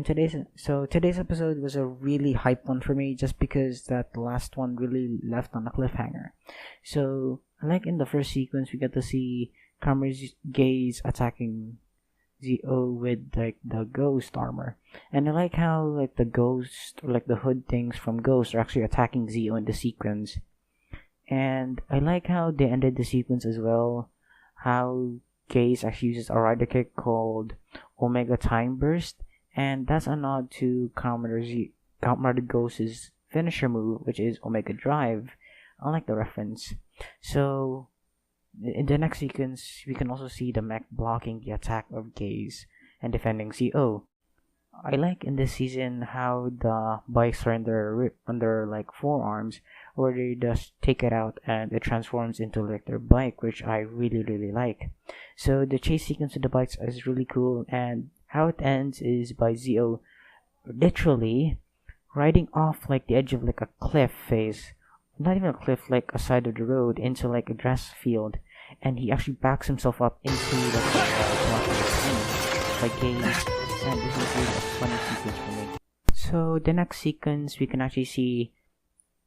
today's episode was a really hype one for me just because that last one really left on a cliffhanger. So like in the first sequence, we get to see Kamer's gaze attacking Zo with like the ghost armor, and I like how like the ghost or like the hood things from Ghost are actually attacking Zo in the sequence, and I like how they ended the sequence as well. How Gaze actually uses a rider kick called Omega Time Burst, and that's a nod to Commander Ghost's finisher move, which is Omega Drive. I like the reference. So, in the next sequence, we can also see the mech blocking the attack of Gaze and defending CO. I like in this season how the bikes are under like forearms, where they just take it out and it transforms into like their bike, which I really like. So the chase sequence with the bikes is really cool, and how it ends is by Zo literally riding off like the edge of like a cliff face, not even a cliff, like a side of the road into like a grass field, and he actually backs himself up into like Gaze. And this is really a funny sequence for me. So the next sequence, we can actually see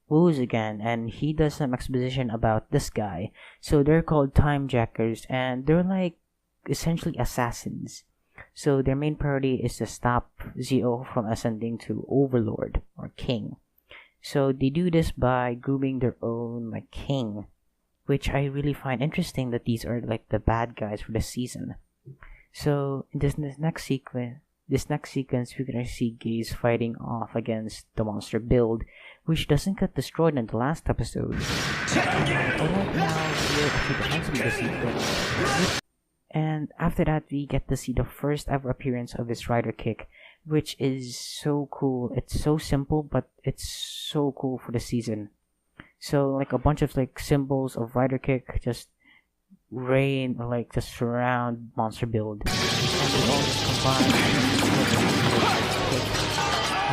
Wooz again, and he does some exposition about this guy. So they're called Time Jackers, and they're like essentially assassins. So their main priority is to stop Zo from ascending to Overlord or King. So they do this by grooming their own like king, which I really find interesting that these are like the bad guys for the season. So in this next sequence, we're gonna see Gaze fighting off against the monster build, which doesn't get destroyed in the last episode. And after that, we get to see the first ever appearance of his rider kick, which is so cool. It's so simple, but it's so cool for the season. So like a bunch of like symbols of rider kick just rain or like just surround monster build, and they all just combine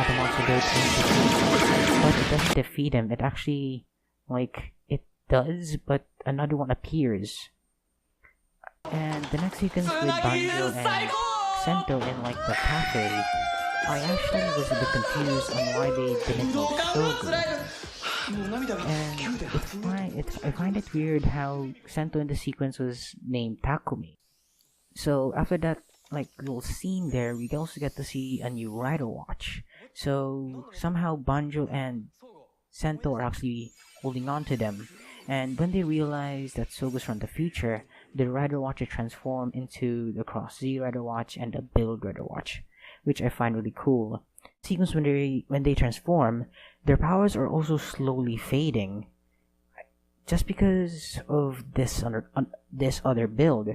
the monster build, but it doesn't defeat him. It actually like it does, but another one appears. And the next sequence with Banjo and Sento in like the cafe, I actually was a bit confused on why they didn't make Sogo. And I find it weird how Sento in the sequence was named Takumi. So after that like little scene there, we also get to see a new rider watch. So somehow Banjo and Sento are actually holding on to them, and when they realize that Sogo's from the future, the rider watch will transform into the Cross Z rider watch and the Build rider watch, which I find really cool. Sequence when they transform, their powers are also slowly fading, just because of this other build.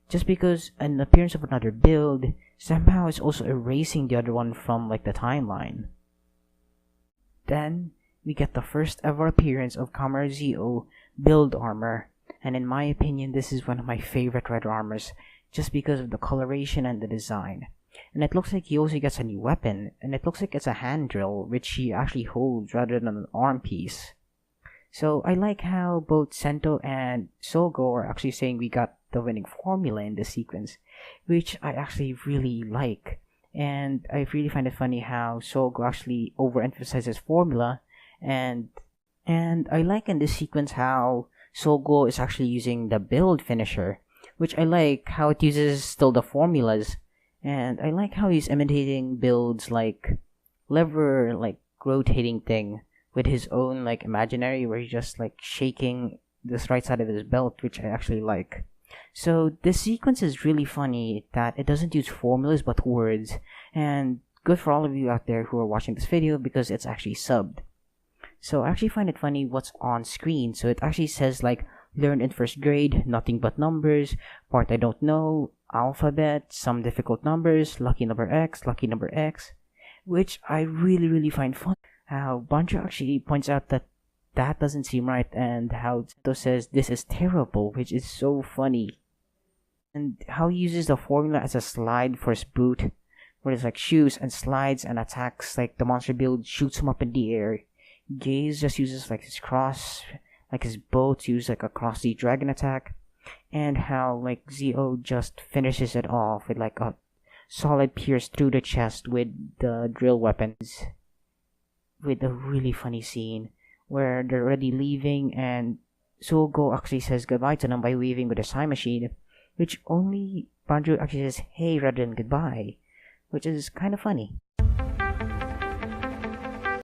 Just because an appearance of another build somehow is also erasing the other one from like the timeline. Then we get the first ever appearance of Kamen Zo build armor, and in my opinion, this is one of my favorite rider armors, just because of the coloration and the design. And it looks like he also gets a new weapon, and it looks like it's a hand drill, which he actually holds rather than an arm piece. So I like how both Sento and Sogo are actually saying we got the winning formula in this sequence, which I actually really like. And I really find it funny how Sogo actually overemphasizes formula, and I like in this sequence how Sogo is actually using the build finisher, which I like how it uses still the formulas. And I like how he's imitating builds like lever like rotating thing with his own like imaginary, where he's just like shaking this right side of his belt, which I actually like. So this sequence is really funny that it doesn't use formulas but words, and good for all of you out there who are watching this video because it's actually subbed. So I actually find it funny what's on screen. So it actually says like learned in first grade, nothing but numbers, part I don't know, alphabet, some difficult numbers, lucky number X, which I really find fun. How Banjo actually points out that that doesn't seem right, and how Sento says this is terrible, which is so funny. And how he uses the formula as a slide for his boot, where it's like shoes and slides and attacks, like the monster build shoots him up in the air. Gaze just uses like his cross, like his bow to use like a cross the dragon attack, and how like Zo just finishes it off with like a solid pierce through the chest with the drill weapons, with a really funny scene where they're already leaving and Sugo actually says goodbye to them by waving with a time machine, which only Banjo actually says hey rather than goodbye, which is kind of funny.